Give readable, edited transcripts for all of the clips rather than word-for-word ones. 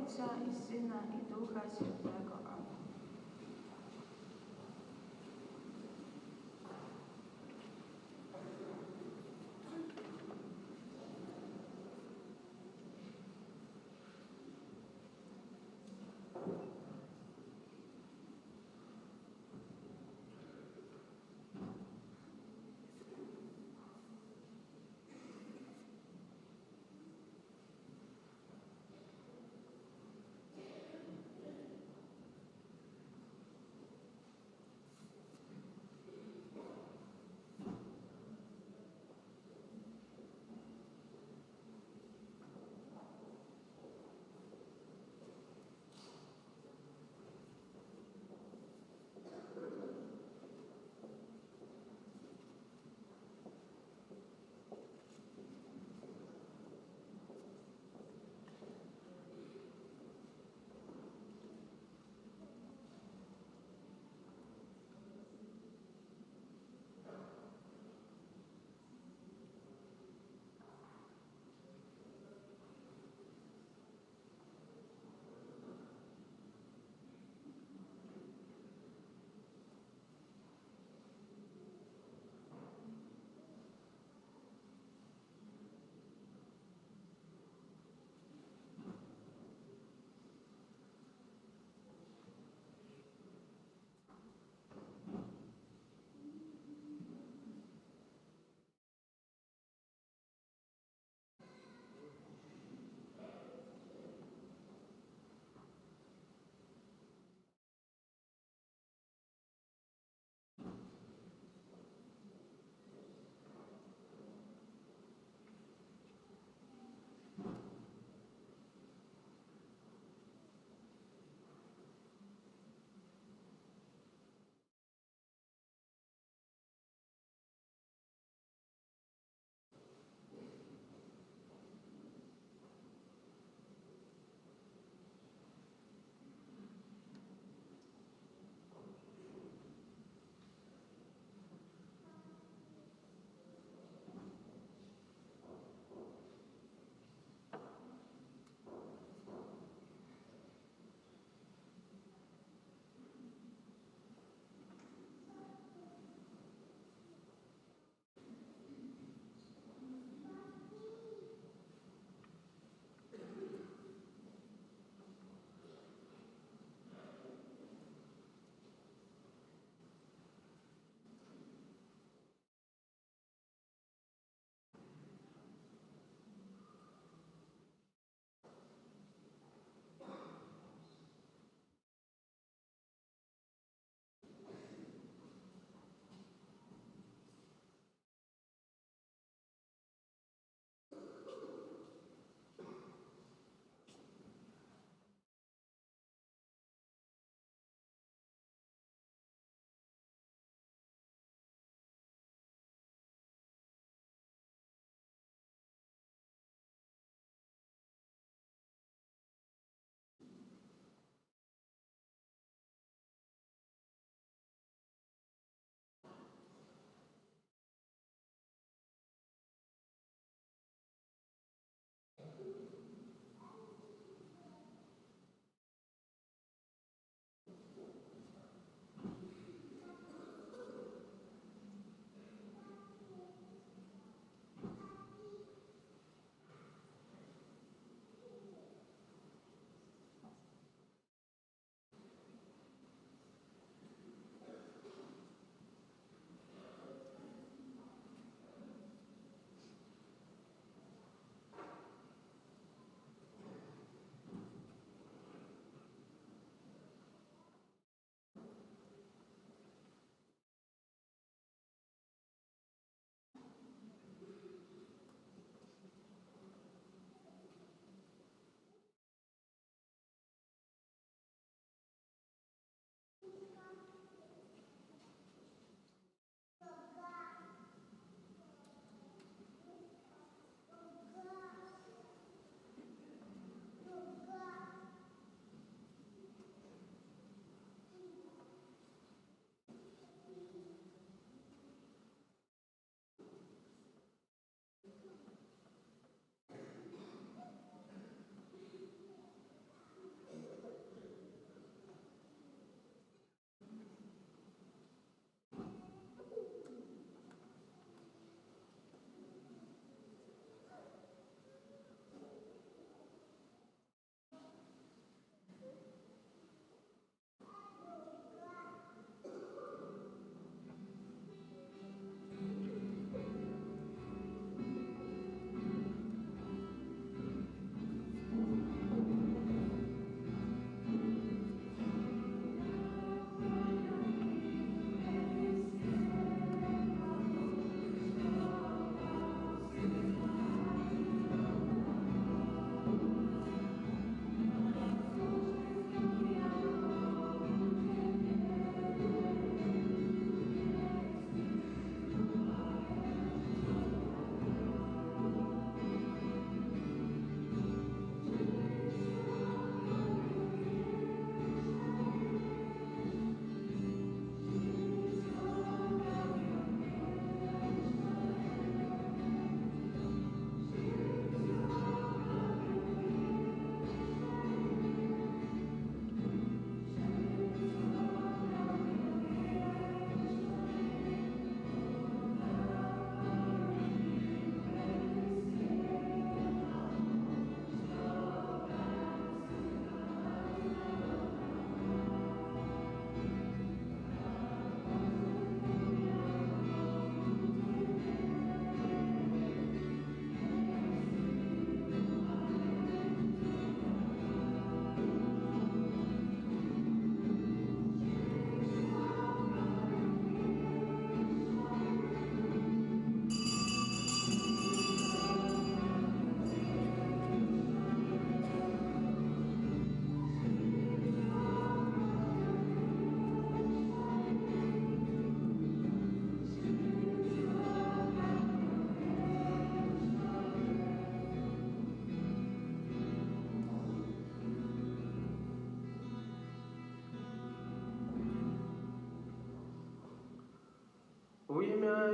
Отця і Сина, і Духа Святого. Амінь.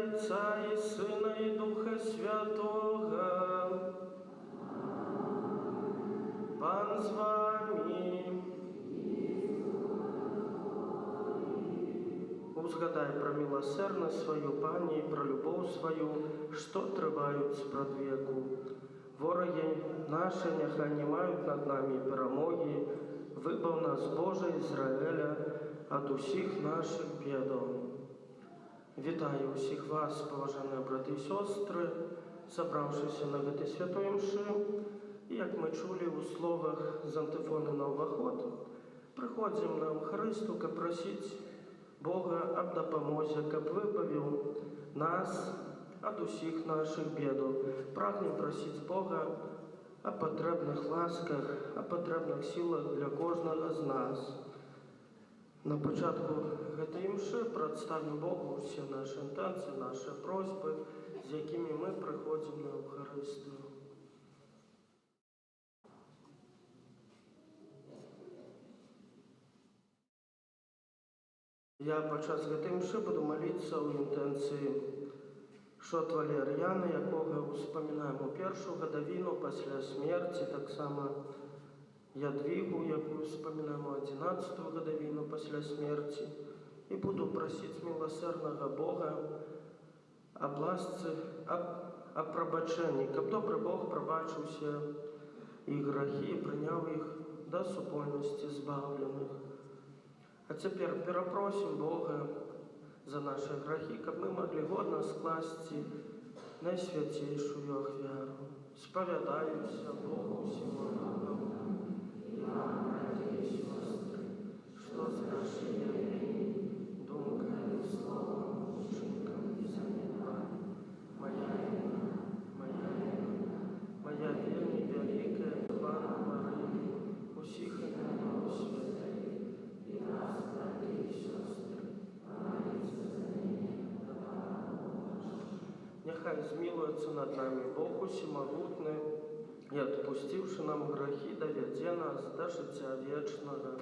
Отца и Сына и Духа Святого. Пан з вами. Узгадай про милосердность свою, Пані, и про любовь свою, что трывают спрад веку. Вороги наши нехай не мають над нами перемоги, вибав нас Боже Ізраїля від усіх наших бідов. Вітаю усіх вас, поважані брати і сестри, зібравшися на гэтай святої мші. І, як ми чули у словах з антифони на уваход, приходимо на Евхаристу, каб просити Бога об допомозі, каб вибавив нас від усіх наших бідов. Прагнем просити Бога о потрібних ласках, о потрібних силах для кожного з нас. На початку гэтай мши представим Богу всі наші інтенції, наші просьби, з якими ми приходимо на Евхаристію. Я падчас гэтай мши буду молиться у інтенції Шот Валер'яна, якого успамінаємо першу гадовину після смерті, так само Ядвігу, яку успамінаємо 11-ту гадовину після смерті. І буду просити милосердного Бога об ласці, об пробаченні, каб добрий Бог пробачив все їх грехи і прийняв їх до супольності збавлених. А тепер перепросим Бога за наши грехи, как мы могли годно скласти наисвятейшую ахвяру. Споведаюся Богу всемогутному и вам, братья и сестры, что согрешили думками, словом, учинком и занедбанием. Моя вельми великая Пана Мария, усіх и на святей, и нас, братья и сестры, нехай змилуется над нами Бог усемогутный и, отпустивший нам грехи, доведе нас до життя вечного.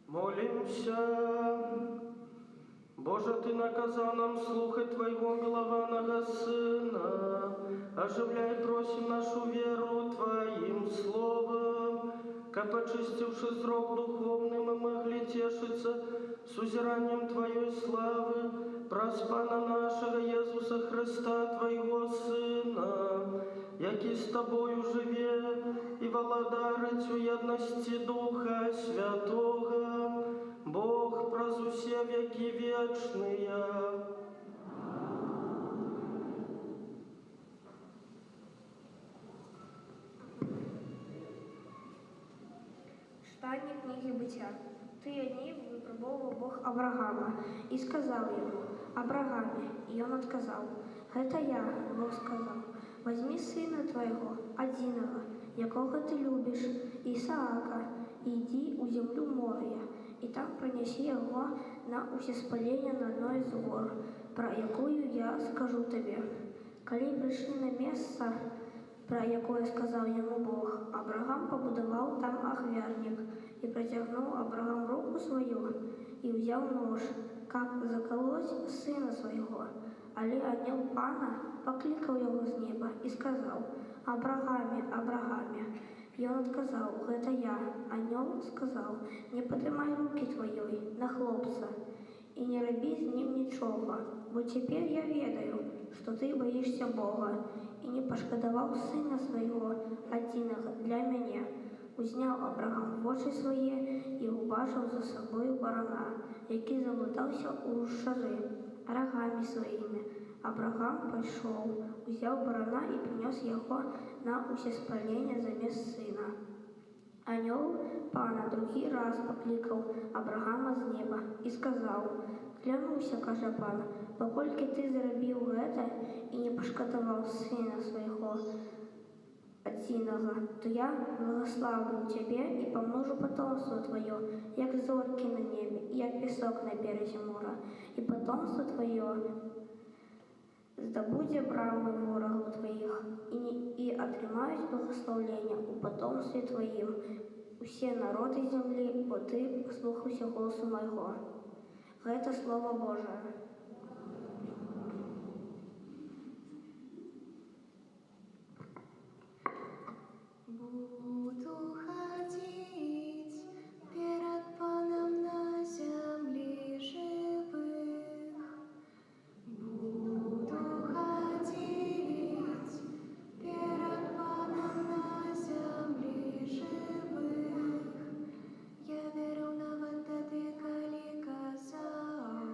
Молимся. Боже, Ты наказал нам слухать Твоего милованного Сына, оживляй, просим нашу веру Твоим словом, как очистивши зрок духовным, мы могли тешиться с узиранием Твоей славы, проспана нашего Иисуса Христа, Твоего Сына, який с Тобою живе и владарить у едности Духа Святого, Бог праз усе веки вечные. Читание книги Бытия. Ты одни выпробовал Бог Авраама и сказал ему: Аврааме, и он отказал. Это я, Бог сказал, возьми сына твоего, одиного, якого ты любишь, Исаака, и иди у землю Мория, и там пронеси его на усеспаление на одной из гор, про якую я скажу тебе. Коли пришли на место, про якое сказал ему Бог, Авраам побудовал там ахвярник, и протягнул Авраам руку свою, и взял нож, каб закалоць сына свайго. Але ангел пана паклікаў яго з неба і сказаў: «Абрагаме, Абрагаме!» Ён адказаў: «Гэта я». Ангел сказаў: «Не падымай рукі тваёй на хлопца і не рабі з ім нічога, бо цяпер я ведаю, што ты баішся Бога і не пашкадаваў сына свайго адзінага для мяне». Узняў Абрагам вочы свае і ўбачыў за сабою барана, які заблытаўся ў рушчары рагамі сваімі. Абрагам пайшоў, узяў барана і прынёс яго на ўсеспаленне замест сына. Анёл пана другі раз паклікаў Абрагама з неба і сказаў: «Клянуся, кажа пан, паколькі ты зрабіў гэта і не пашкадаваў сына свайго адзінага, то я благаслаўлю цябе і памножу патомства тваё, як зоркі на небе і як пясок на беразе мора, і патомства тваё здабудзе брамы ворагаў тваіх, і атрымаюць благаслаўленне ў патомстве тваім усе народы зямлі, бо ты паслухаўся голасу майго». Гэта Слова Божае. Буду ходить перед Паном на земле живых. Буду ходить перед Паном на земле живых. Я верю на ватады, калі казаў,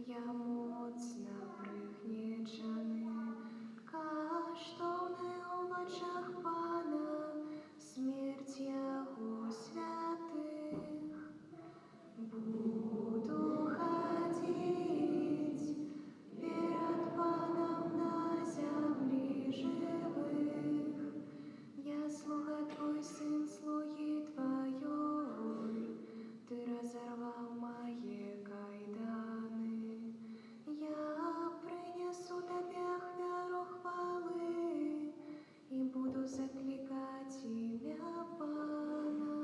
я моцна прыгнечаны, каштоўны ў вачах Пана, смерць яго святых. Буду ходить перед Паном на земле живых. Я слуга твой, сын слуги твоей, ты разорвал мои кайданы. Я принесу тебе хвалу хвалы и буду закликать имя Пана.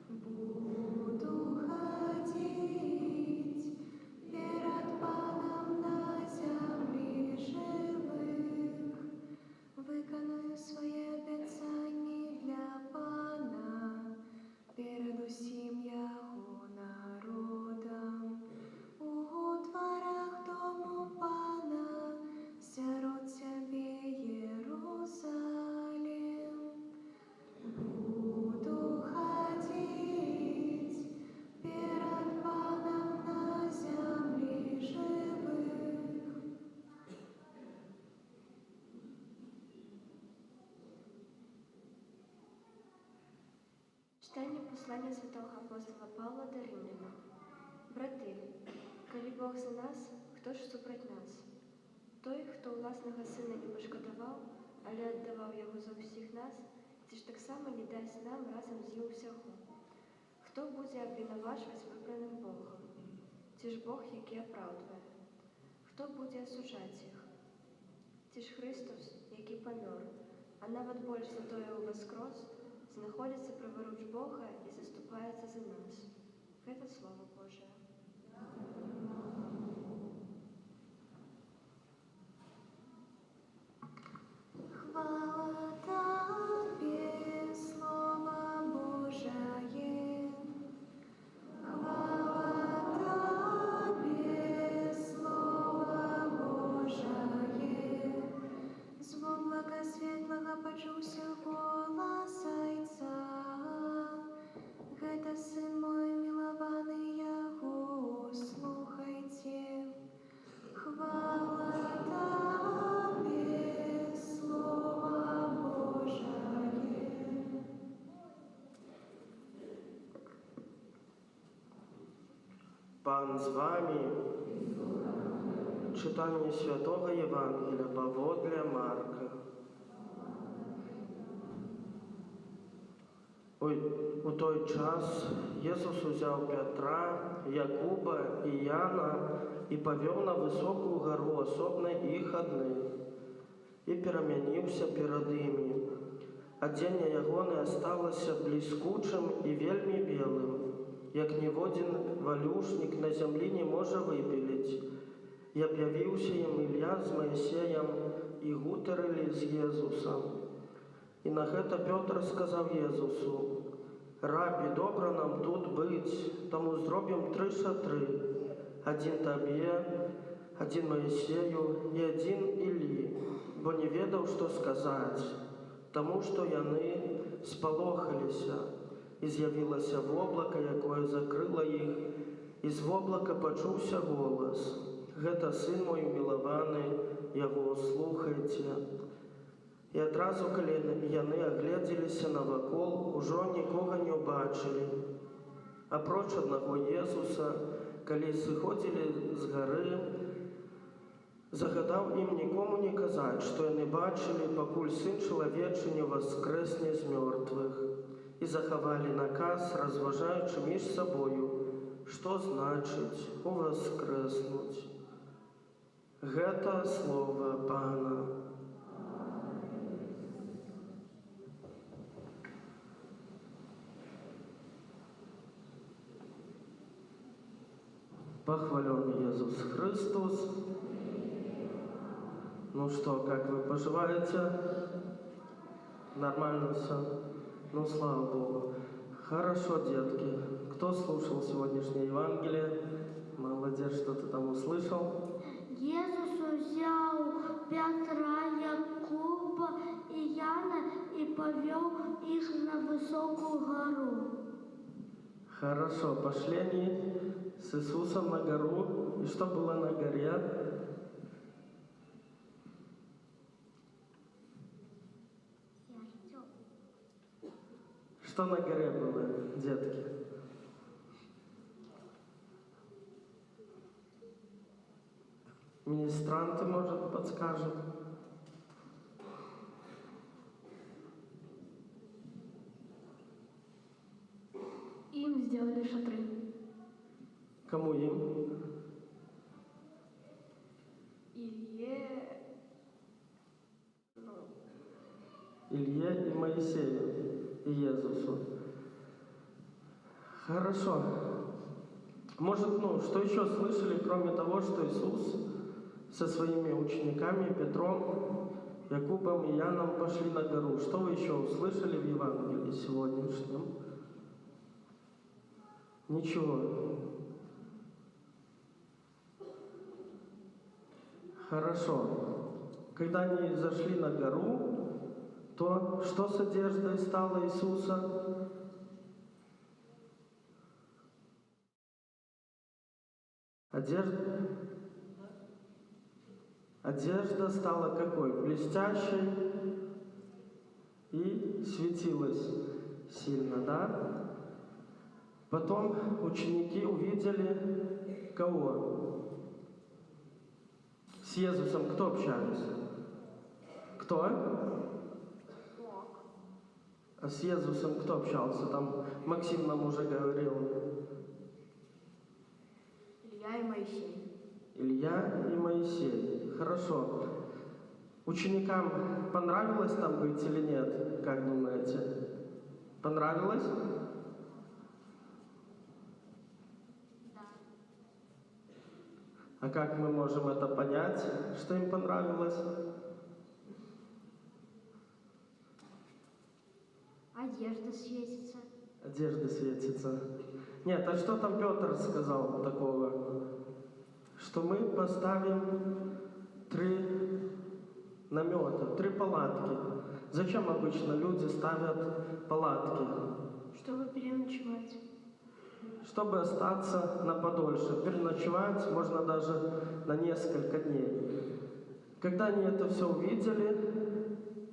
Буду ходить перед Паном на земле живых. Виконую свої обіцяння для Пана перед усім його народом. У дворах дому Пана сярод тебе Єрусалим. Буду ходить перед Паном на земле живых. Читання послання святого апостола Павла до Римлян. Брати, коли Бог за нас, хто ж супроть нас? Той, хто власного сина не пошкодував, але віддавав його за всіх нас, ці ж так само не дасть нам разом з ним всього. Хто буде обвинувачувати вибраним Богом? Ці ж Бог, який оправдує. Хто буде осуджати їх? Ці ж Христос, який помер, а навіть більш за тою воскрес, знаходиться праворуч Бога і заступається за нас. Це Слово Божие. Хвала Тебе, Слово Божие. Хвала Тебе, Слово Божие. Звук благосветлого почувся голос Отца. Гэта сын мой милованный, яго слухайте. Хвала Тебе, Слово Божие. Пан з вами. Читання Святого Євангелія поводле Марка. У той час Jesús узяв Петра, Якуба і Яна і повів на високу гору особно їх одних, і перемінився перед ими. Одіння його не осталося блискучим і вельми білим, як ніводзін валюшнік на зямлі не можа выпіліць. І аб'явіўся ім Ілля з Маісеем, і гутарылі з Езусам. І на гэта Пётр сказаў Езусу: «Рабі, добра нам тут быць, таму зробім 3 шатры, адзін табе, адзін Маісею і адзін Іллі, бо не ведаў, што сказаць, таму што яны спалохаліся. І з'явілася воблака, якое закрыла іх, і з воблака пачуўся голас: «Гэта сын мой умілаваны, яго слухайце». І адразу, калі яны агледзеліся навакол, ужо нікога не ўбачылі. Апроч аднаго Езуса, калі сыходзілі з гары, загадаў ім нікому не казаць, што яны бачылі, пакуль сын чалавечы не воскрэсне з мёртвых. І захавалі наказ, разважаючы між сабою, што значыць уваскрэснуць. Гэта слова Пана. Похвален Иисус Христос. Ну что, как вы поживаете? Нормально все? Ну, слава Богу. Хорошо, детки. Кто слушал сегодняшнее Евангелие? Молодец, что ты там услышал. Езус взял Петра, Якуба и Яна и повел их на высокую гору. Хорошо, пошли они с Иисусом на гору. И что было на горе? Что на горе было, детки? Министранты, может, подскажут? Им сделали шатры. Кому им? Илье и Моисею, и Иисусу. Хорошо. Может, что еще слышали, кроме того, что Иисус со своими учениками, Петром, Якубом и Яном пошли на гору? Что вы еще услышали в Евангелии сегодняшнем? Ничего. Хорошо. Когда они зашли на гору, то что с одеждой стало Иисуса? Одежда стала какой? Блестящей и светилась сильно, да? Потом ученики увидели кого? С Иисусом кто общались? Кто? А с Иисусом кто общался? Там Максим нам уже говорил. Илья и Моисей. Илья и Моисей. Хорошо. Ученикам понравилось там быть или нет? Как думаете? Понравилось? Да. А как мы можем это понять, что им понравилось? Одежда светится. Одежда светится. Нет, а что там Петр сказал такого? Что мы поставим 3 намета, 3 палатки. Зачем обычно люди ставят палатки? Чтобы переночевать. Чтобы остаться на подольше. Переночевать можно даже на несколько дней. Когда они это все увидели,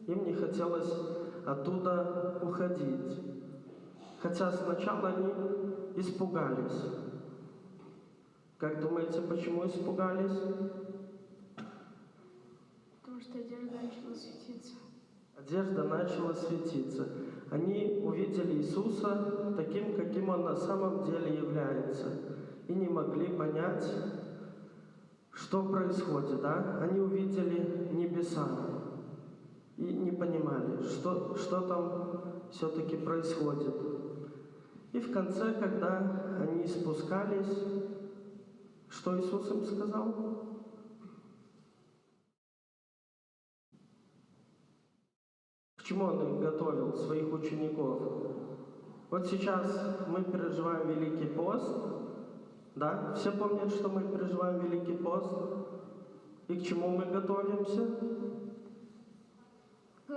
им не хотелось оттуда уходить. Хотя сначала они испугались. Как думаете, почему испугались? Потому что одежда начала светиться. Одежда начала светиться. Они увидели Иисуса таким, каким Он на самом деле является. И не могли понять, что происходит. Да? Они увидели небеса. И не понимали, что там все-таки происходит. И в конце, когда они спускались, что Иисус им сказал? К чему Он их готовил, своих учеников? Вот сейчас мы переживаем Великий пост, да? Все помнят, что мы переживаем Великий пост? И к чему мы готовимся? К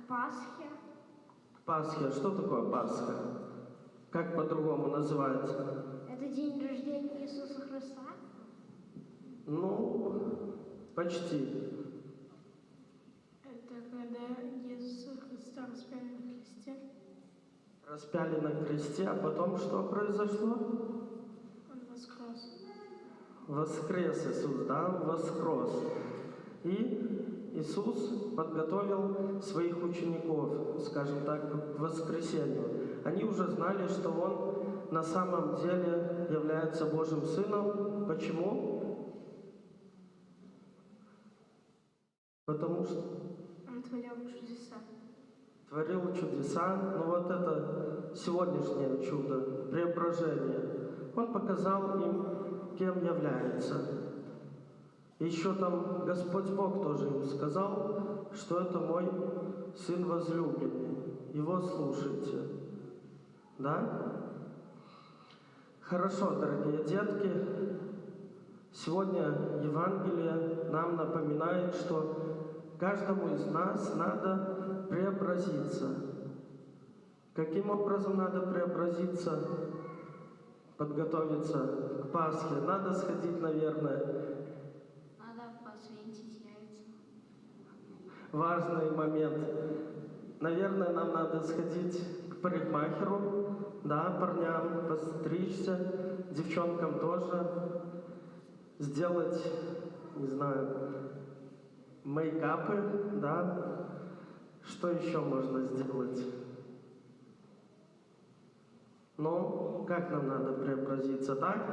Пасхе. Пасхе. Что такое Пасха? Как по-другому называется? Это день рождения Иисуса Христа. Ну, почти. Это когда Иисуса Христа распяли на кресте. Распяли на кресте, а потом что произошло? Он воскрес. Воскрес Иисус, да? Воскрес. И Иисус подготовил своих учеников, скажем так, к воскресению. Они уже знали, что Он на самом деле является Божьим Сыном. Почему? Потому что Он творил чудеса. творил чудеса, но вот это сегодняшнее чудо, преображение, Он показал им, кем является. Еще там Господь Бог тоже им сказал, что это мой Сын возлюбленный, Его слушайте. Да? Хорошо, дорогие детки, сегодня Евангелие нам напоминает, что каждому из нас надо преобразиться. Каким образом надо преобразиться? Подготовиться к Пасхе. Надо сходить, наверное. Надо посвятить яйца. Важный момент. Наверное, нам надо сходить к парикмахеру, да, парням, постричься, девчонкам тоже, сделать, не знаю, мейкапы, да. Что еще можно сделать? Ну, как нам надо преобразиться, так?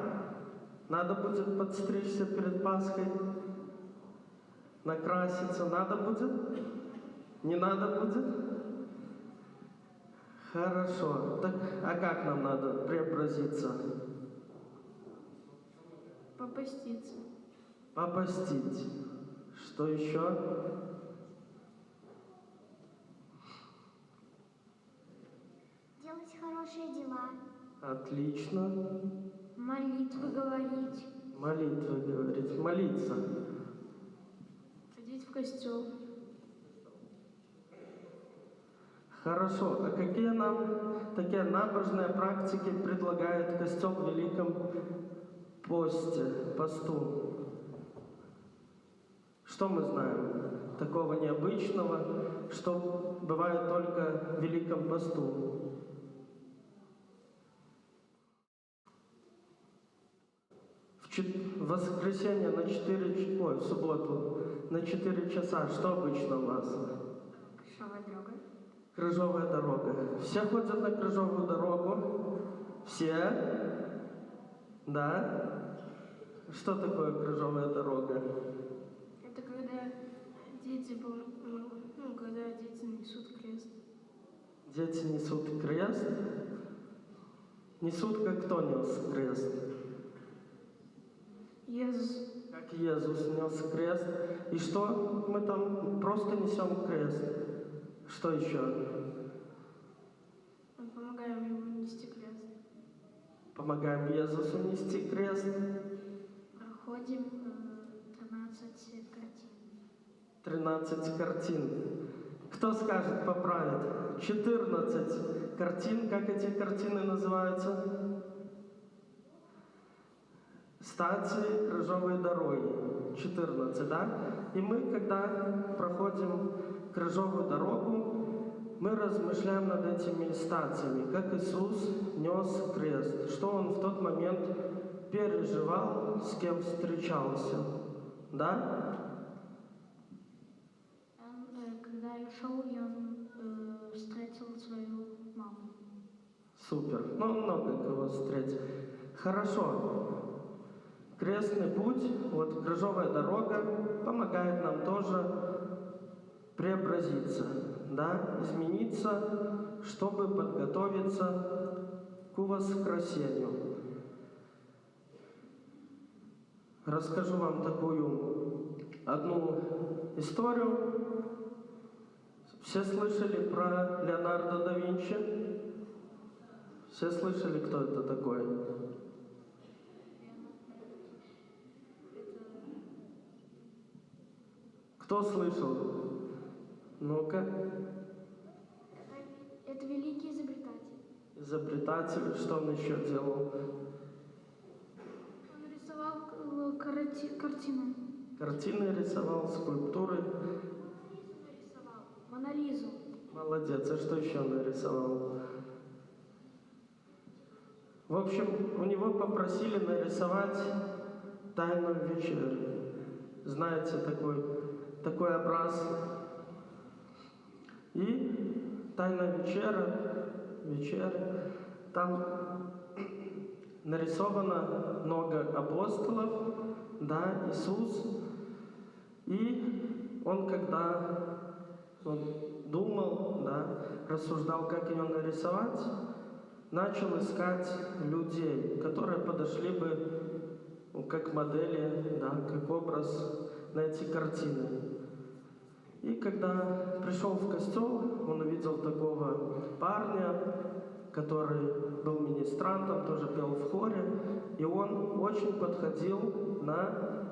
Надо будет подстричься перед Пасхой, накраситься, надо будет? Не надо будет? Хорошо. Так, а как нам надо преобразиться? Попаститься. Попастить. Что еще? Делать хорошие дела. Отлично. Молитвы говорить. Молитвы говорить. Молиться. Ходить в костел. Хорошо. А какие нам такие набожные практики предлагает Костел в Великом посте, посту? Что мы знаем такого необычного, что бывает только в Великом посту? В воскресенье на 4, в субботу на 4 часа, что обычно у вас? Крыжовая дорога. Крыжовая дорога. Все ходят на крыжовую дорогу? Все? Да? Что такое крыжовая дорога? Это когда дети, когда дети несут крест. Дети несут крест? Несут, как кто нес крест? Иисус. Как Иисус нес крест. И что мы там просто несем крест? Что еще? Мы помогаем ему нести крест. Помогаем Иисусу нести крест. Проходим 13 картин. 13 картин. Кто скажет, поправит? 14 картин. Как эти картины называются? Стации крыжовой дороги. 14, да? И мы, когда проходим крыжовую дорогу, мы размышляем над этими стациями, как Иисус нес крест, что Он в тот момент переживал, с кем встречался. Да? Когда я шел, я встретил свою маму. Супер. Ну, он много кого встретил. Хорошо. Крестный путь, вот крыжовая дорога помогает нам тоже преобразиться, да, измениться, чтобы подготовиться к воскресению. Расскажу вам такую одну историю. Все слышали про Леонардо да Винчи? Все слышали, кто это такой? Кто слышал? Ну-ка. Это великий изобретатель. Изобретатель, что он еще делал? Он рисовал картину. Картины рисовал, скульптуры. Нарисовал Мона Лизу. Молодец, а что еще он нарисовал? В общем, у него попросили нарисовать «Тайную вечерю». Знаете такой образ? И «Тайная вечеря», там нарисовано много апостолов, да, Иисус. И он, когда думал, да, рассуждал, как ее нарисовать, начал искать людей, которые подошли бы как модели, да, как образ на эти картины. И когда пришел в костел, он увидел такого парня, который был министрантом, тоже пел в хоре, и он очень подходил на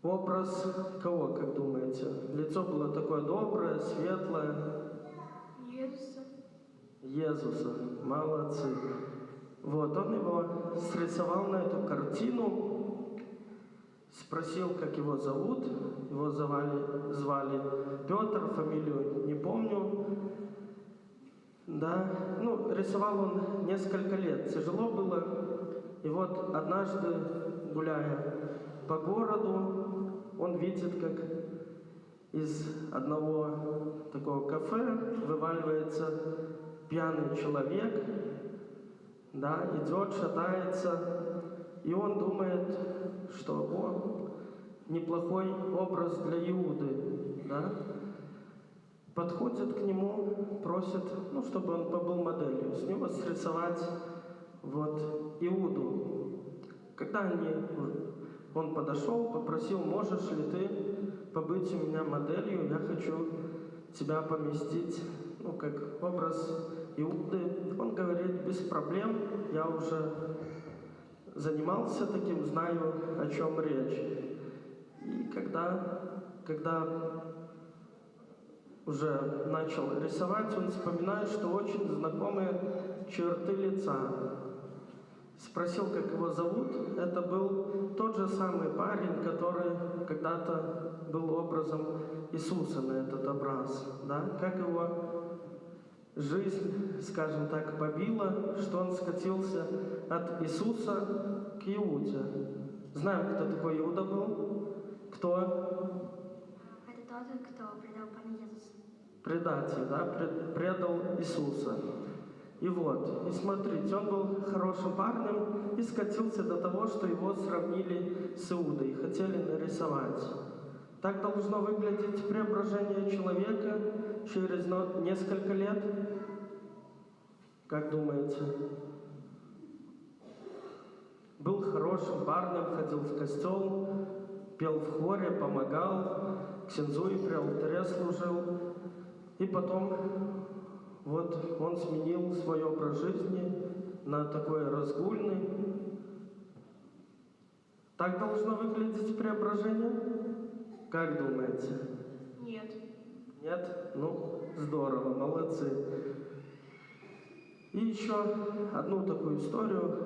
образ кого, как думаете? Лицо было такое доброе, светлое. Иисуса. Молодцы. Вот, он его срисовал на эту картину, спросил, как его зовут. Его звали Петр, фамилию не помню. Да, рисовал он несколько лет. Тяжело было. И вот однажды, гуляя по городу, он видит, как из одного такого кафе вываливается пьяный человек, да, идет, шатается, и он думает, что неплохой образ для Иуды, да. Подходит к нему, просит, чтобы он побыл моделью, с него срисовать Иуду. Когда он подошел, попросил, можешь ли ты побыть у меня моделью, я хочу тебя поместить, как образ Иуды. Он говорит, без проблем, я уже занимался таким, знаю, о чем речь. И когда уже начал рисовать, он вспоминает, что очень знакомые черты лица. Спросил, как его зовут. Это был тот же самый парень, который когда-то был образом Иисуса на этот образ. Да? Как его жизнь, скажем так, побила, что он скатился от Иисуса к Иуде. Знаем, кто такой Иуда был? Кто? Это тот, кто предал Пана Иисуса. Предатель, да? Предал Иисуса. И смотрите, он был хорошим парнем и скатился до того, что его сравнили с Иудой, хотели нарисовать. Так должно выглядеть преображение человека через несколько лет? Как думаете? Был хорошим парнем, ходил в костел, пел в хоре, помогал, ксензу и при алтаре служил. И потом он сменил свой образ жизни на такой разгульный. Так должно выглядеть преображение? Как думаете? Нет. Нет? Здорово, молодцы. И еще одну такую историю.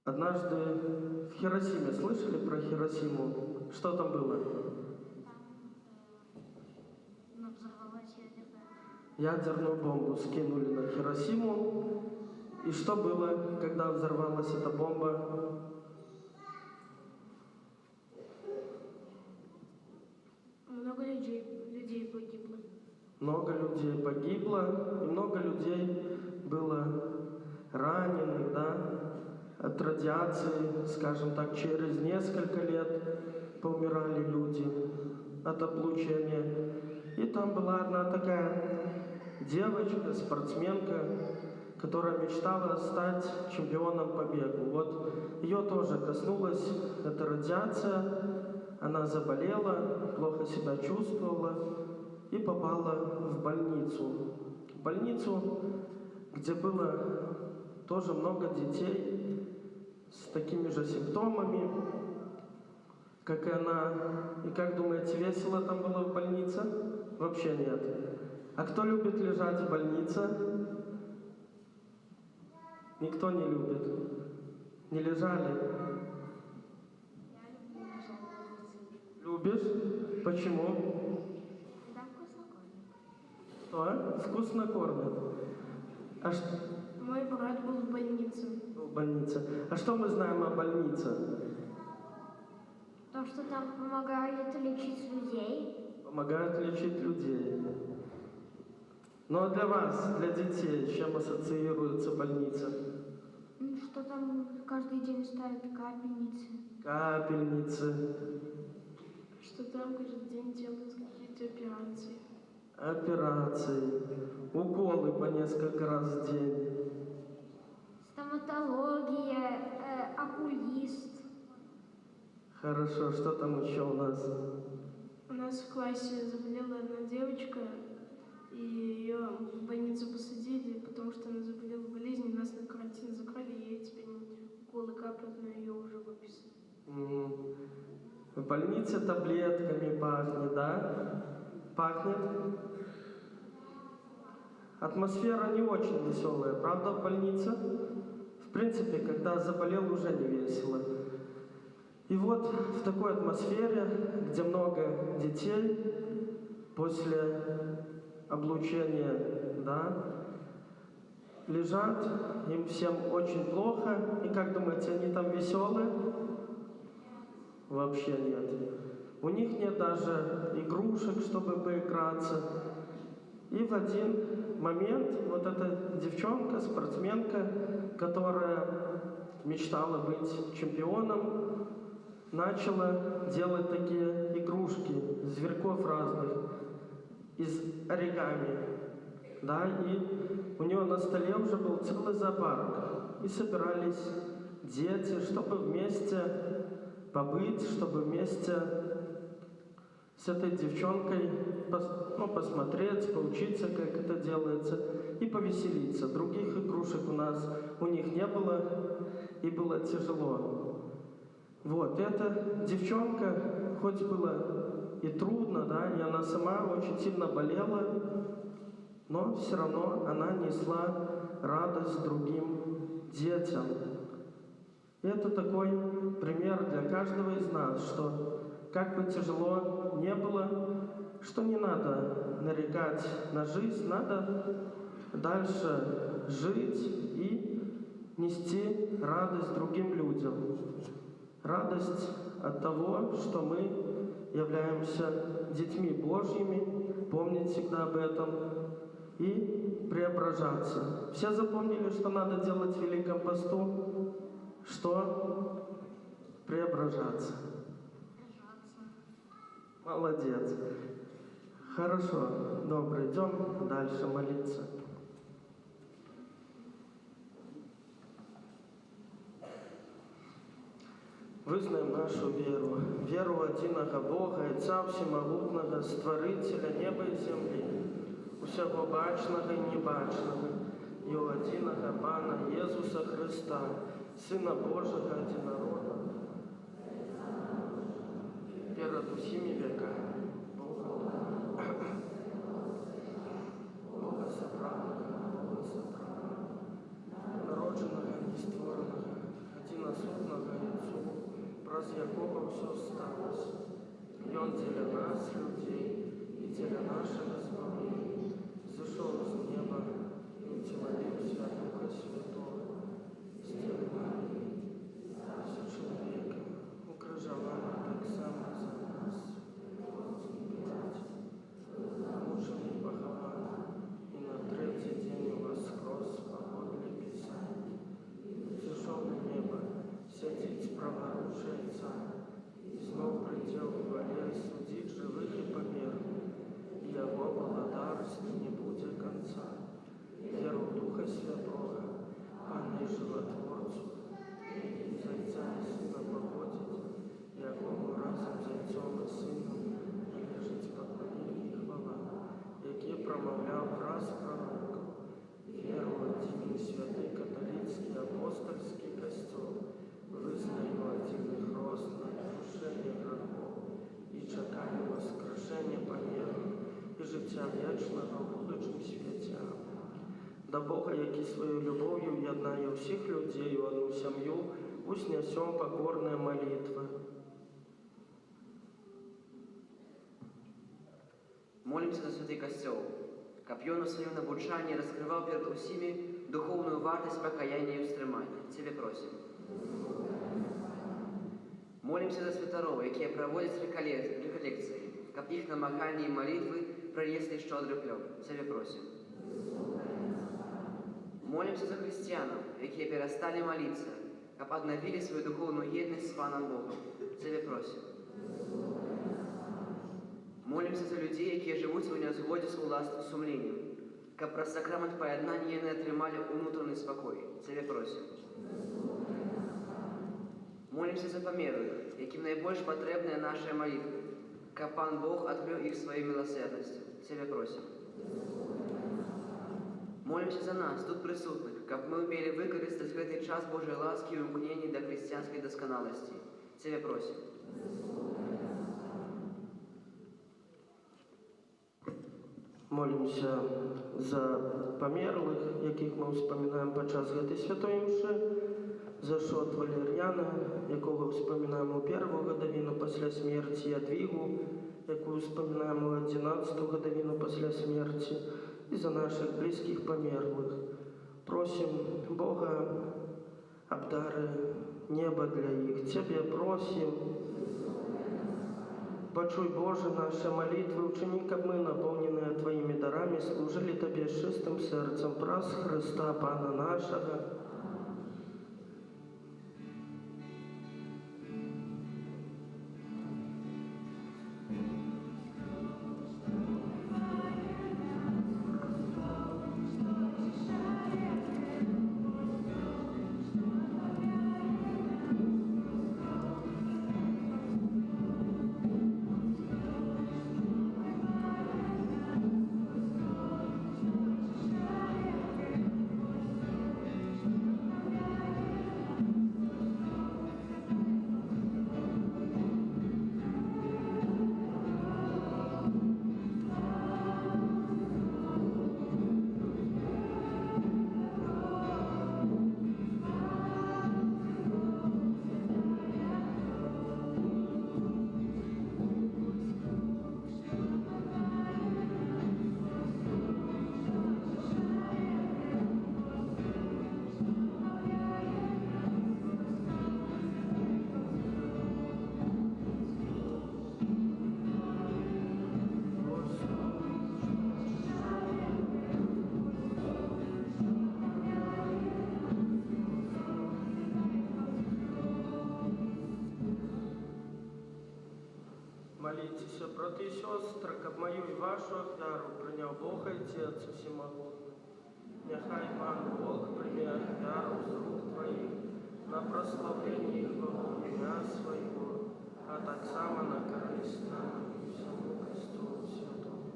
Однажды в Хиросиме, слышали про Хиросиму? Что там было? Взорвалась Ядерную бомбу скинули на Хиросиму. И что было, когда взорвалась эта бомба? Много людей погибло. Много людей погибло, и много людей было раненых, да, от радиации, скажем так, через несколько лет поумирали люди от облучения. И там была одна такая девочка, спортсменка, которая мечтала стать чемпионом по бегу. Вот ее тоже коснулась эта радиация, она заболела, плохо себя чувствовала и попала в больницу. В больницу, где было тоже много детей с такими же симптомами, как и она. И как думаете, весело там было в больнице? Вообще нет. А кто любит лежать в больнице? Никто не любит. Не лежали? Любишь? Почему? Да, вкусно кормят. Что? Вкусно кормят. А что Мой брат был в больнице. в больнице? А что мы знаем о больнице? То, что там помогает лечить людей. Помогают лечить людей. Ну а для вас, для детей, с чем ассоциируется больница? Что там каждый день ставят капельницы. Капельницы, Что там каждый день делают какие-то операции. операции, уколы по несколько раз в день. Стоматология, окулист. Хорошо, что там еще у нас? У нас в классе заболела одна девочка, и ее в больницу посадили, потому что она заболела болезнью, нас на карантин закрыли, и ей теперь уколы капают, но ее уже выписали. В больнице таблетками пахнет, да? Пахнет? Атмосфера не очень веселая, правда, в больнице? В принципе, когда заболел, уже не весело. И вот в такой атмосфере, где много детей, после облучения, да, лежат, им всем очень плохо. И как думаете, они там веселые? Вообще нет. У них нет даже игрушек, чтобы поиграться. И в один момент вот эта девчонка, спортсменка, которая мечтала быть чемпионом, начала делать такие игрушки, зверьков разных, из оригами. Да, и у нее на столе уже был целый зоопарк. И собирались дети, чтобы вместе побыть, чтобы вместе с этой девчонкой посмотреть, поучиться, как это делается, и повеселиться. Других игрушек у них не было, и было тяжело. Вот, эта девчонка, хоть было и трудно, да, и она сама очень сильно болела, но все равно она несла радость другим детям. И это такой пример для каждого из нас, что как бы тяжело не было, что не надо нарекать на жизнь, надо дальше жить и нести радость другим людям. Радость от того, что мы являемся детьми Божьими, помнить всегда об этом и преображаться. Все запомнили, что надо делать в Великом посту? Что? Преображаться. Молодец. Хорошо, добро, идем дальше молиться. Вызнаем нашу веру, веру в единого Бога, Отца Всемогутного, Створителя неба и земли, усього бачного і небачного, і у единого Пана Єсуса Христа, Сына Божьего Единородного, перед усіми веками, Бога собраного, народженого і створеного, одиносудного Отцу, праз якого все сталося. И Он для нас, людей, и для нашего избавления, зашел с неба и утеловился от Духа Святого, сделал человеком, укрыжован так само за нас, мужем и похован, и на третий день воскрес по подле Писания, зашел на небо, сядет справа Отца, и снова придет праз пророков, верую один святый католический апостольский костел, вызнаю один рост на нарушение грехов и чекаю воскрешения померлых и життя вічного в будучому світі. До Бога, який своєю любов'ю єднає всіх людей у одну сім'ю, уснесем покорные молитвы. Молимся за святий Костел, каб ён у сваём навучанні раскрываў перед усімі духовную вартасць пакаяння і ўстрымання. Цябе просім. Молимся за святароў, якія праводзяць рэкалекцыі, каб іх намаганні і малітвы прынеслі шчодры плён. Цябе просім. Молимся за хрысціянаў, якія перасталі маліцца, каб аднавілі сваю духовную еднасць з Панам Богом. Цябе просім. Молимся за людей, якія жывуць у нязгодзе з уласным сумленнем, каб праз сакрамент паяднання яны атрымалі унутраны спакой. Цябе просім. Молимся за памерлых, якім найбольш патрэбныя нашыя малітвы, каб Пан Бог адкрыў іх сваёй міласэрнасцю. Цябе просім. Молимся за нас, тут прысутных, каб мы умелі выкарыстаць гэты час Божай ласкі і імкнення да хрысціянскай дасканаласці. Цябе просім. Молимся за померлых, яких ми вспоминаем подчас гэтай святой імшы, за Шот Валер'яна, якого вспоминаем у первую годовину пасля смерти, Ядвигу, якую вспоминаем у 11-ту годовину пасля смерти, и за наших близких померлых. Просим Бога об дары неба для их. Тебе просим, почуй, Боже, наши молитвы, учини, как мы, наполненные Твоими дарами, служили Тебе с чистым сердцем, праз Христа, Пана нашего. Молитесь, браты и сестры, как мою и вашу ахвяру принял Бог Отец Всемогутный. Нехай Пан Бог прими ахвяру с рук Твоих на прославление их во имя Своего, а так само на корысть нам и всему Христу Святому.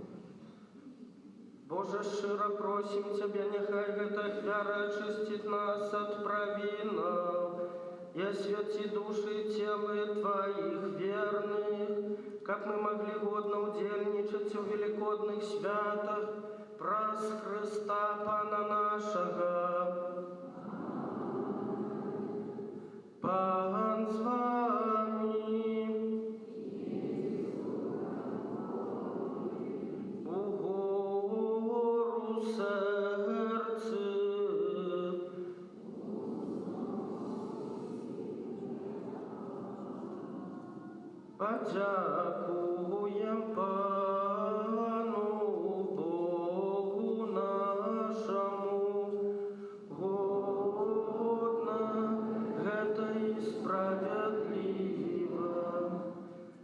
Боже, широ просим Тебя, нехай эта ахвяра очистит нас от провинов, и освети души и тела Твоих верных, как мы могли годно удельничать в великодных святах, праз Христа Пана нашего. Пан с вами. Угору серце. Подякуем Пану Богу нашему, годно гэта и справедливо.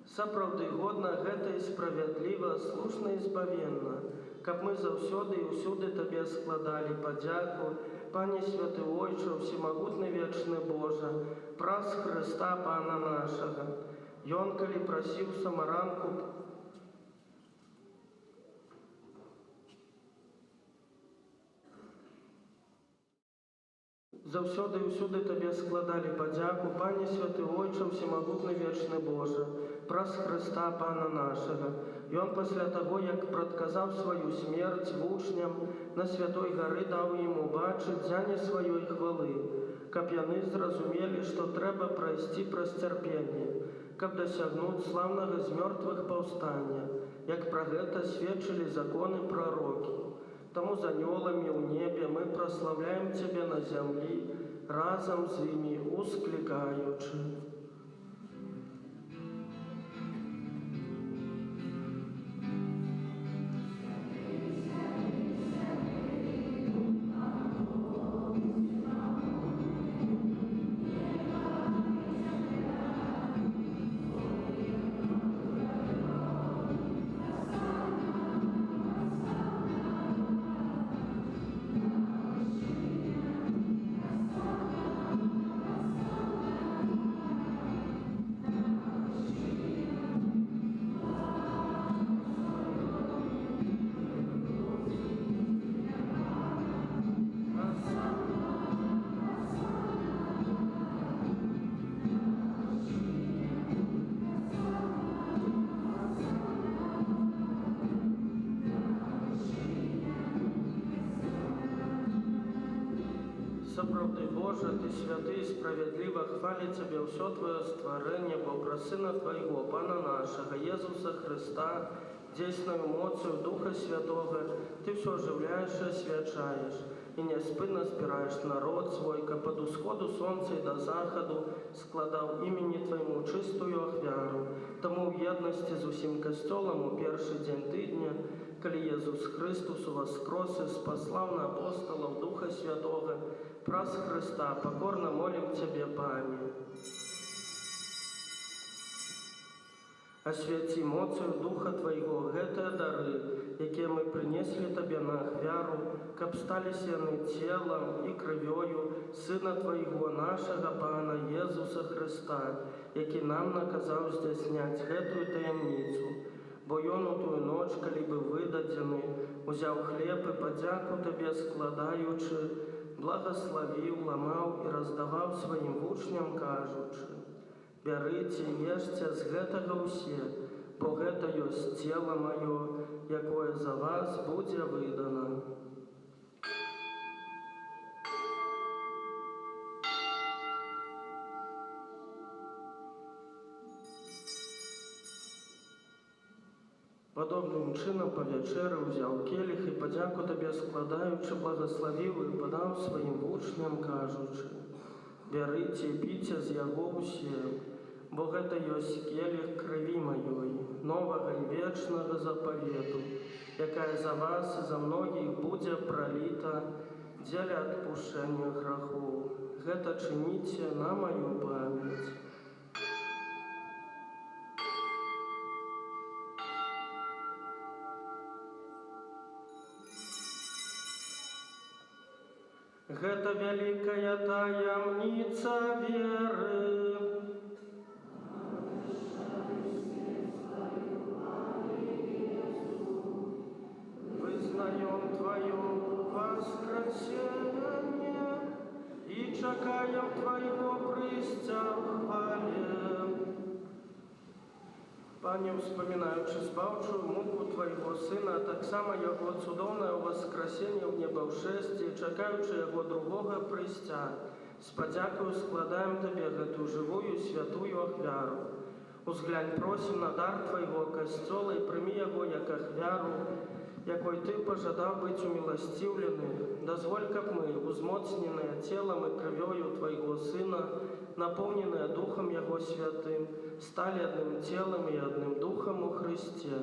Сапраўды годна гэта и справедліва, слушна и збавенна, каб мы заўсёды і ўсюды Табе складалі падзяку, Пане Святы Ойче, Всемогутны вечны Божа, праз Христа Пана нашага. Ён, калі прасіў самаранку Заўсёды і ўсюды Табе складалі падзяку, Пане святы Ойча, всемагутны вечны Божа, праз Хрыста Пана нашага. Ён пасля таго, як прадказаў сваю смерць вучням, на святой гары даў ім убачыць дзяне сваёй хвалы, каб яны зразумелі, што трэба прайсці праз цярпенне, каб дасягнуць слаўнага з мёртвых паўстання, як пра гэта сведчылі законы прарокі. Таму з анёламі ў небе мы праслаўляем Цябе на зямлі, разам з імі усклікаючы. Сапраўды, Божа, Ты святы і справядліва, хвалі Цябе ўсё Твоё стварэнне, бо праз Сына Твайго, Пана нашага, Езуса Христа, дзейснаю моцаю Духа Святога, Ты ўсё оживляеш і асвячаеш, і няспынна збіраеш народ свой, каб ад усходу сонца і да захаду складаў імені Твайму чыстую ахвяру. Таму ў еднасці з усім касцёлам у першы дзень тыдня, калі Езус Христус уваскрос і спаслаў на апостолаў Духа Святога, праз Христа покорно молим Тебе, Пане. Освяці моцаю Духа Твайго гэтыя дары, якія мы прынеслі Табе на ахвяру, каб сталіся яны целам і крывёю Сына Твайго, нашага Пана Езуса Христа, які нам наказаў здзяйсняць гэтую таямніцу. Бо Ён у тую ноч, калі быў выдадзены, узяў хлеб і падзяку Табе складаючы, благословіў, ламаў і раздаваў сваім вучням, кажучы: «Бярыце, ешце з гэтага ўсе, бо гэта ёсць цела маё, якое за вас будзе выдана». Падобным чынам па вячэры ўзяў келіх і падзяку Табе складаючы, благословіў і падаў сваім вучням, кажучы: «Бярыце і піце з яго ўсе, бо гэта ёсць келіх крыві маёй, новага і вечнага запавету, якая за вас і за многіх будзе праліта дзеля адпушчэння грахоў. Гэта чыніце на маю памяць». Гэта вялікая таямніца веры. Вызнаем Твое воскресенье и чакаем Твоего прыцця ў хвале. Пане, успамінаючы збаўчую муку Твайго Сына, а таксама Яго цудоўнае воскресенье ў небаўшэсці, чакаючы Яго другога прыцця, з падзякаю складаем Табе гэтую жывую святую ахвяру. Узглянь, просім на дар Твайго касцёла і прымі яго як ахвяру, якой Ты пажадаў быць уміласціўлены. Дазволь, каб мы, узмоцненыя целам і крывёю Твайго Сына, напоўненыя Духам Яго святым, сталі адным целам і адным Духам у Христе.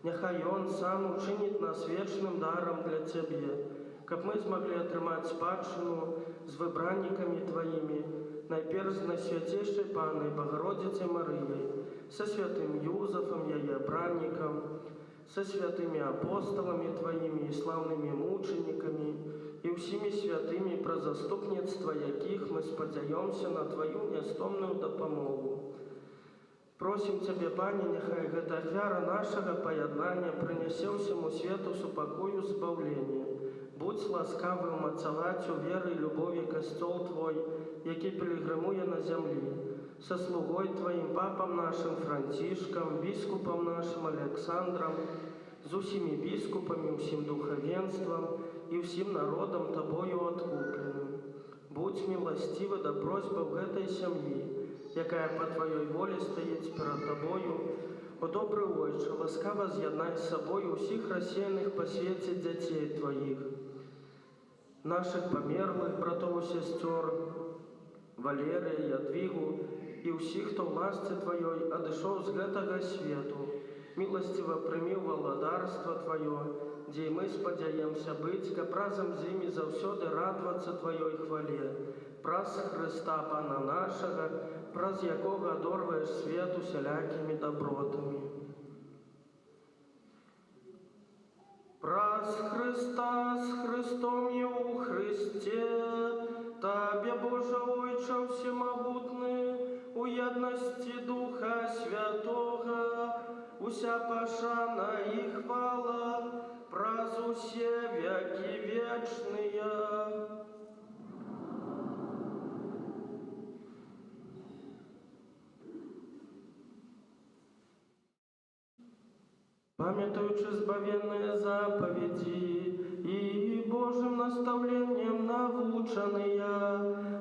Няхай Ён сам учыніць нас вечным дарам для Цябе, каб мы змаглі атрымаць спадчыну з выбраннікамі Тваімі, найперш з Найсвяцейшай Панай Богородицей Марыяй, са святым Юзафам, яе браннікам, са святымі апосталамі Тваімі і слаўнымі мучанікамі і ўсімі святымі, пра заступніцтва якіх мы спадзяёмся на Тваю нястомную дапамогу. Просім Цябе, Пане, няхай гэта ахвяра нашага паяднання прынясе ўсяму свету супакою збаўлення. Будь ласкавы умацаваць у веры і любові касцёл Твой, які пілігрымуе на зямлі, са слугой Твоим папам нашим Францішкам, біскупам нашим Александром, з усімі біскупамі, усім духавенствам і ўсім народам Табою адкупленым. Будь міласцівы да просьбаў гэтай сям'і, якая па Тваёй волі стаіць перад Табою. О добры Ойче, ласкава з'яднай з сабою ўсіх рассеяных па свеце дзяцей Тваіх, наших памерлых братоў і сясцёр, Валерыя, Ядвігу і ўсіх, хто ў ласцы Тваёй адышоў з гэтага свету. Міласціва прымі ў валадарства Тваё, дзе мы спадзяемся быць, каб разам з імі заўсёды радавацца Тваёй хвале. Праз Хрыста Пана нашага, праз якога адорваеш свет усялякімі дабротамі. Праз Христа з Христом і у Христе, Табе, Боже Ойче всемогутны, у єдності Духа Святого, уся пошана і хвала, праз усе веки вечные. Памятуючи збавенные заповеди и Божьим наставлением навученные,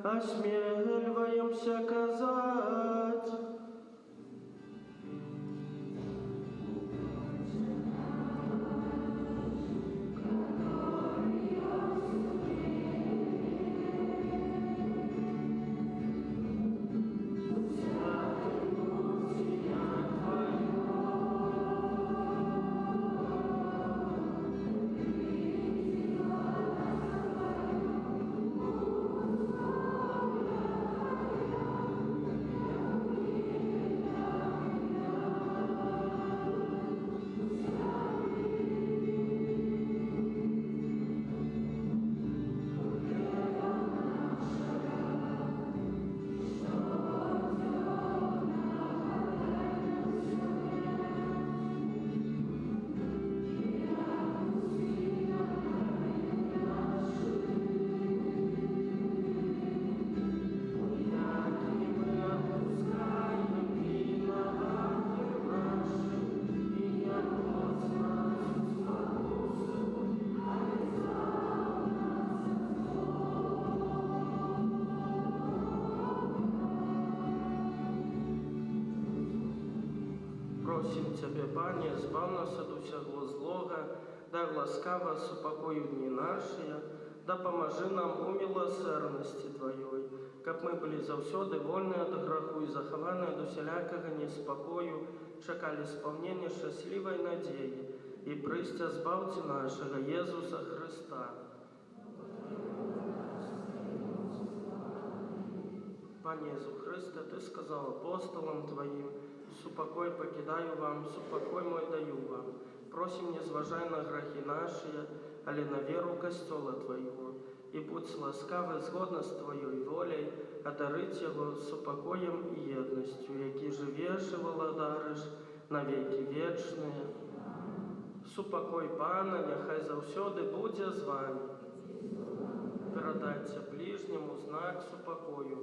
осмеливаемся казать. Просім Цябе, Пане, збав нас ад усяго злога, дай ласкава супакою дні нашыя, дапамажы нам у міласэрнасці Тваёй, каб мы былі заўсёды вольныя ад граху і захаваныя ад усялякага неспакою, чакалі спаўнення шчаслівай надзеі і прыйсця збаўцы нашага Езуса Хрыста. Пане Езу Христе, Ты сказал апостолам Твоим: «Супокой покидаю вам, супокой мой даю вам». Просим, не зважай на грахи наши, але на веру костёла Твоего, и будь ласкавы згодна з Твоей волей одарить его супокоем и едностью, які живеш и владариш на веки вечные. Супокой Пана, няхай заўсёды будзе з вами. Перадайце ближнему знак супокою.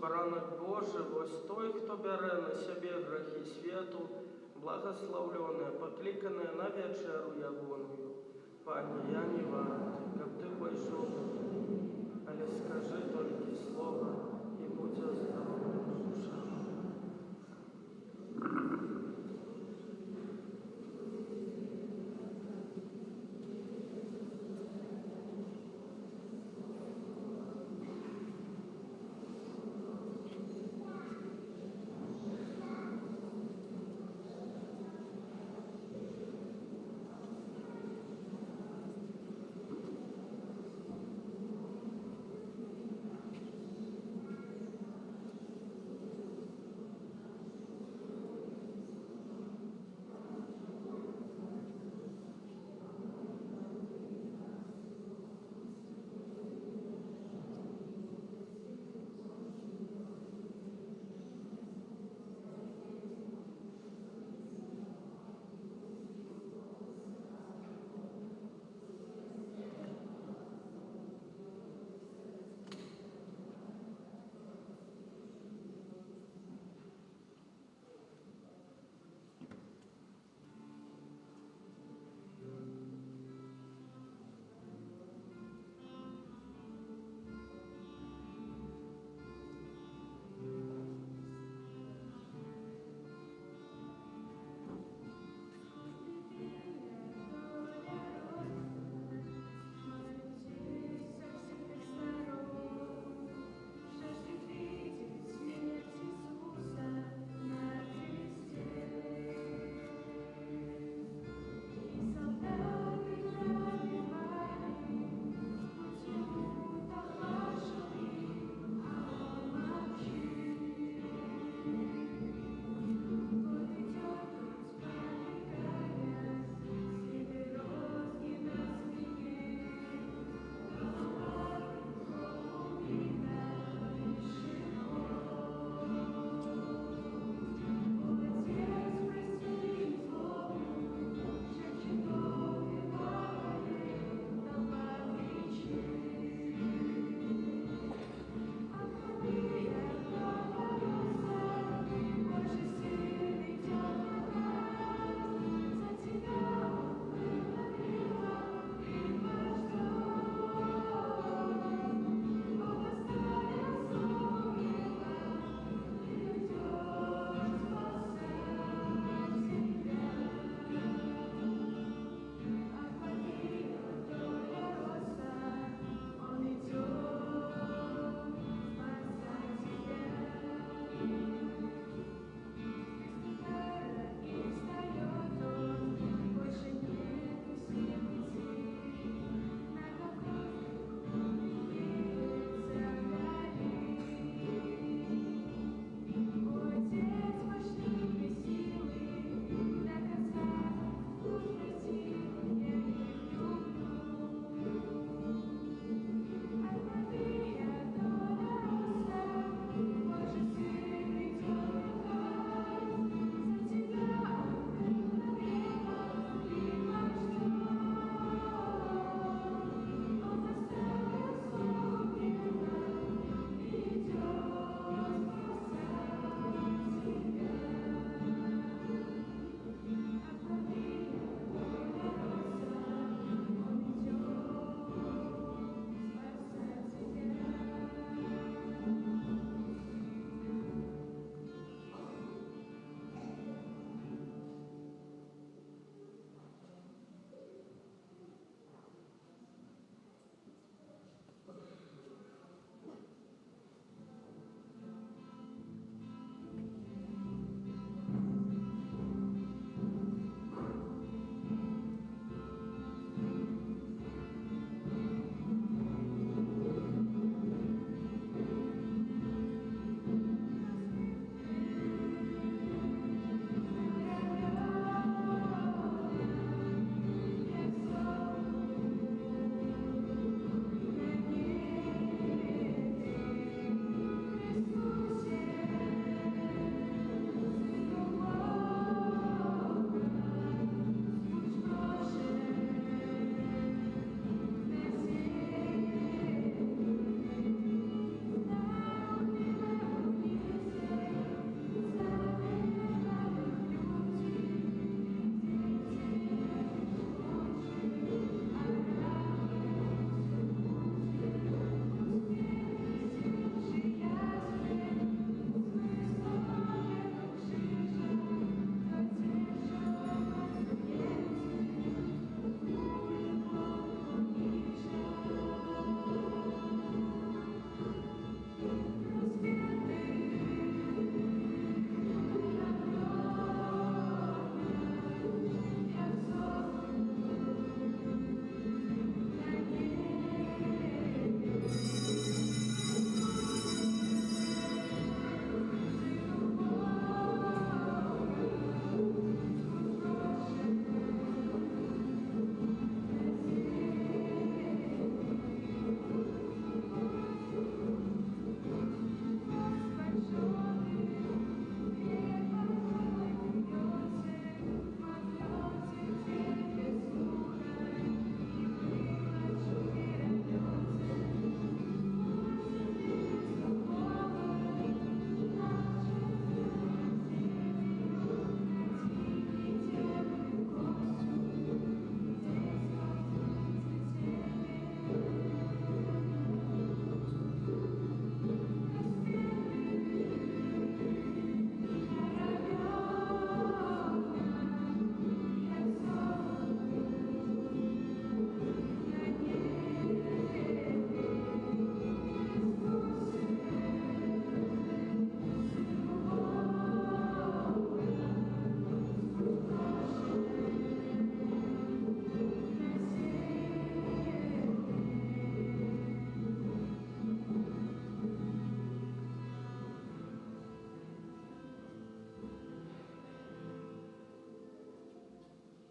баранак Божий, вось той, хто бярэ на сябе грахі свету, благословленная, покликанная на вечеру ягоную. Пане, я не варты, каб ты пайшоў да мяне, але скажи толькі слова, і будзе здорова душа.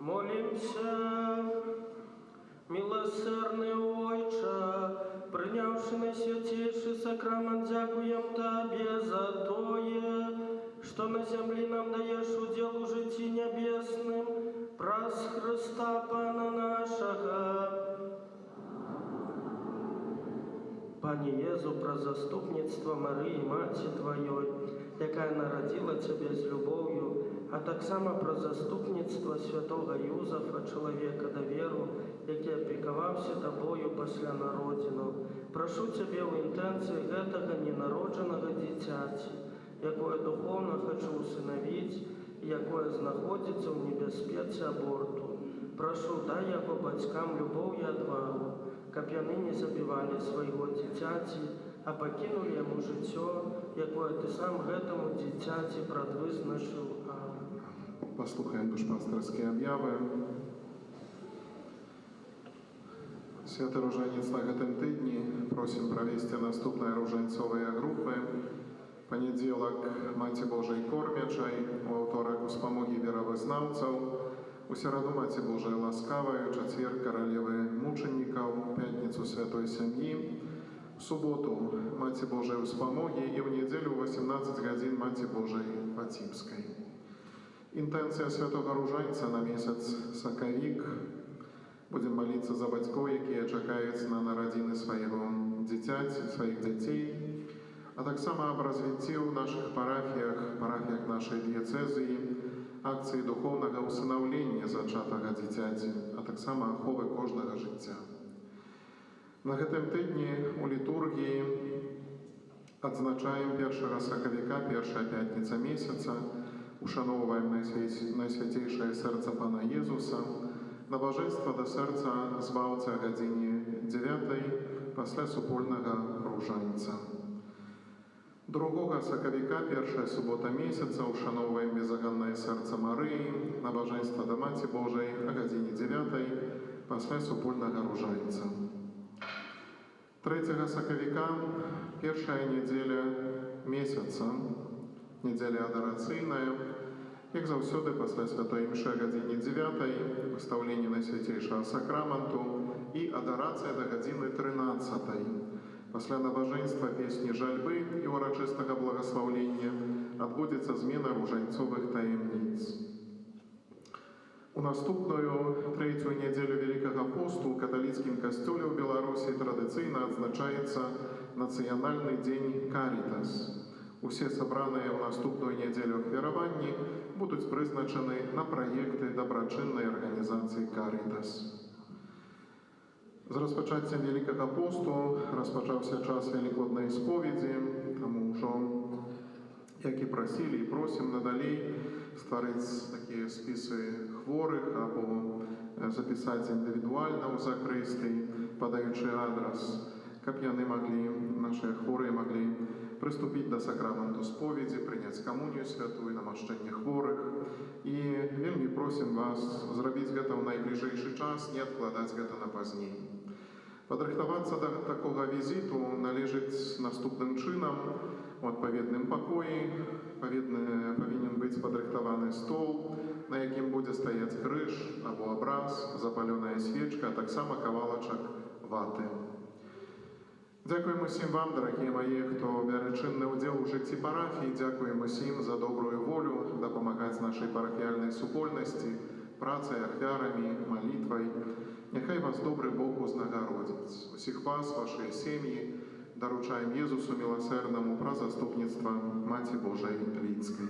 Молимся, милосердный Отче, принявши на святейший сакрамент, дякуем Тебе за тое, что на земле нам даешь удел у житті небесным, праз Христа Пана нашего. Пане Єзу, про заступництво Марії, Маті Твоєї, яка народила Тебе з любов'ю, а так само про заступництво святого Юзефа, чоловіка довіру, який опікувався Тобою після народження. Прошу Тебе в інтенції этого ненародженого дитяті, якое духовно хочу усиновити, і якое знаходиться в небезпеці аборту. Прошу, дай його батькам любов і відвагу, каб яны не забивали свайго дзіцяці, а пакінулі яму жыццё, якое ты сам гэтаму дзіцяці прадвызначыў. Амин. Послухаем душпастырскія аб'явы. Святы ружанец на гэтым тыдні просім правесці наступныя ружанцовыя групы. Панядзелак Маці Божай Кормячай, у аўторак успамогі веравызнаўцаў, у сераду Маці Божай Ласкавай, у чацвер каралевы мучанікаў, у пятніцу святой сям'і, у суботу Маці Божай Успамогі і ў нядзелю 18 гадзін Маці Божай Фацімскай. Інтэнцыя святога ружанца на месяц сакавік. Будзем маліцца за бацькоў, якія чакаюць на нарадзіны свайго дзіцяці, сваіх дзяцей, а таксама аб развіцці ў нашых парафіях нашай дыяцэзіі, акцыі духоўнага ўсынаўлення зачатага дзіцяці, а таксама аховы кожнага жыцця. На гэтым тыдні у літургіі адзначаем 1 сакавіка, першая пятніца месяца, ушаноўваем найсвяцейшае сэрца Пана Езуса, набажэнства да сэрца збаўцы о гадзіне 9 пасля супольнага ружанца. 2 сакавіка, першая субота месяца, ушаноўваем безаганнае сэрца Марыі, набажэнства да Маці Божай о гадзіне 9 пасля супольнага ружанца. 3 сакавіка, першая нядзеля месяца, нядзеля адарацыйная, як заўсёды пасля святой імшы о гадзіне 9 выстаўленне найсвяцейшага сакраменту і адарацыя да гадзіны 13. Пасля набажэнства песні жальбы і урачыстага благаслаўлення адбудзецца змена ружанцовых таемніц. У наступную трэцюю нядзелю Вялікага посту ў каталіцкім касцёле ў Беларусі традыцыйна адзначаецца нацыянальны дзень Карітас. Усе сабраныя ў наступную нядзелю ахвяраванні будуць прызначаны на праекты дабрачыннай арганізацыі Карітас. З распачаццем Вялікага посту распачаўся час велікоднай споведзі, таму ўжо, як і прасілі і просім надалей стварыць такія спісы хворых або запісаць індывідуальна ў закрыстыі, падаючы адрас, каб яны маглі, нашыя хворыя маглі прыступіць да сакраменту споведзі, прыняць камунію святую, намашчэнне хворых. І вельмі просім вас зрабіць гэта ў найбліжэйшы час, не адкладаць гэта на пазней. Падрыхтавацца да такога візіту належыць наступным чынам. У адпаведным пакоі павінен быць падрыхтаваны стол, на якім будзе стаяць крыж або абраз, запалёная свечка, а таксама кавалачак ваты. Дзякуем усім вам, дарагія мае, хто бярэ чынны ўдзел у жыцці парафіі. Дзякуем усім за добрую волю дапамагаць нашай парафіяльнай супольнасці, працай, ахвярамі, малітвай. Няхай вас добры Бог узнагародзіць. Усіх вас, вашыя сем'і, даручаем Езусу міласэрнаму пра заступніцтва Маці Божай Лідскай.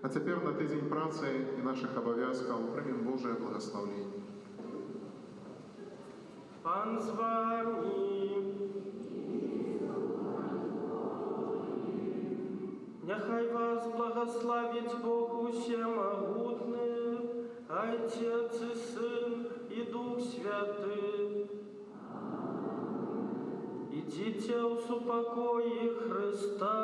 А цяпер на тыдзень працы і нашых абавязкаў прымем Божае благаслаўленне. Пан з вами. Няхай вас благословить Бог усемогутный, Отец и Сын и Дух Святый. Идите в супокое Христа.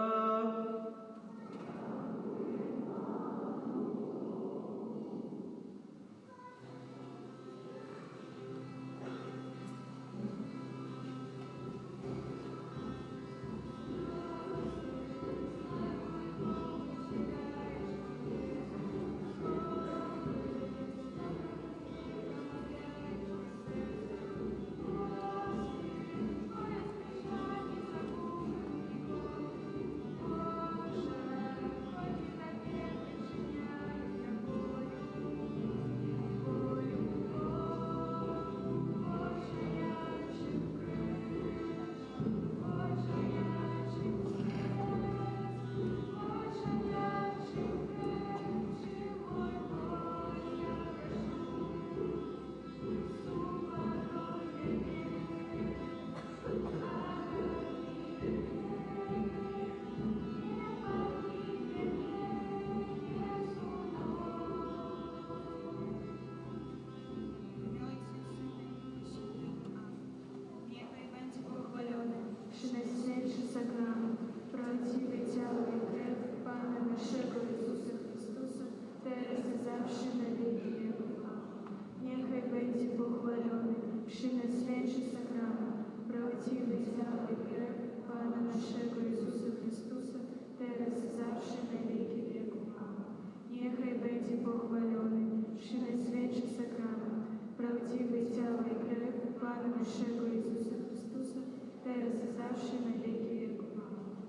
naszego Jezusa Chrystusa, teraz i zawsze na wieki wieków.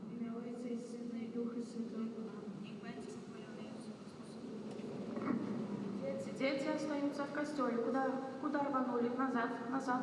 W imię Ojca i Syna i Ducha Святого. Niech będzie pochwalony Jezus Христос. Дети остаются в костеле. Куда рванули? Назад, назад.